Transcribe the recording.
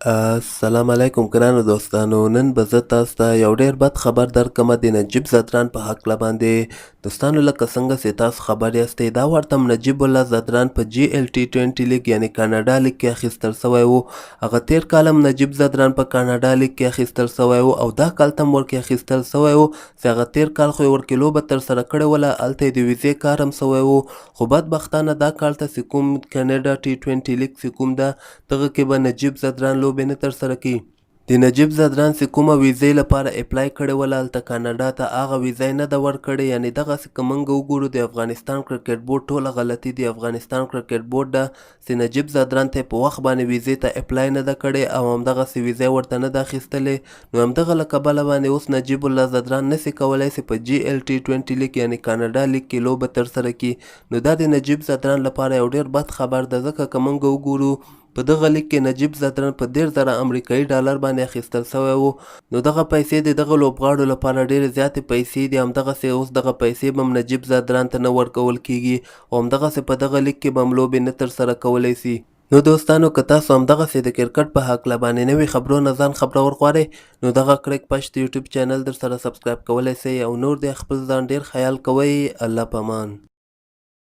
السلام علیکم ګرانو دوستانو. نن به زه تاسو ته یو ډېر بد خبر درکړم د نجیب زدران په هکله باندې. دوستانو لکه څنګه چې تاسو خبر یاستئ دا ورته نجیب الله زدران په GLT20 لیګ یعنی کاناډا لیګ کې اخیستل سوی و. هغه تیر کال هم نجیب زدران په کاناډا لیګ کې اخیستل سوی و او دا کال ته هم ورکې اخیستل سوی و چې هغه تیر کال خو یې ورکې لوبه ترسره کړې وله، هلته یې د ویزې کار هم سوی و. خو بدبختانه دا کال ته چې کوم کاناډا T20 لیګ چې کوم ده دغه کې به نجیب زدران لوبې نه ترسره کوي. د نجیب زدران چې کومه ویزې لپاره اپلای کړې وله هلته کاناډا ته هغه ویزه یې نه ده ورکړې. یعنې دغسې که موږ وګورو د افغانستان کرکټ بورډ ټوله غلطي د افغانستان کرکټ بورډ ده چې نجیب زدران ته یې په وخت باندې ویزې ته اپلای نه ده کړې او همدغسې ویزه یې ورته نه ده اخیستلې. نو همدغه له کبله باندې اوس نجیب الله زدران نسي کولی چې په GLT20 لیګ یعنې کاناډا لیګ کې لوبه ترسره کړي. نو دا د نجیب زدران لپاره یو ډېر بد خبر ده، ځکه که موږ وګورو په دغه لیګ کې نجیب زدران په 10,000 امریکایي ډالر باندې اخیستل سوی و. نو دغه پیسې د دغه لوبغاړو لپاره ډېرې زیاتې پیسې دي. همدغسې اوس دغه پیسې به هم نجیب زدران ته نه ورکول کیږي او همدغسې په دغه لیګ کې به هم لوبې نه ترسره کولی سي. نو دوستانو که تاسو همدغسې د کرکټ په هکله باندې نوي خبرونه ځان خبرور غواړئ نو دغه کرک پشت یوټیوب چینل در سره سبسکرایب کولی سئ او نور د خپل ځان ډېر خیال کوئ. الله پامان.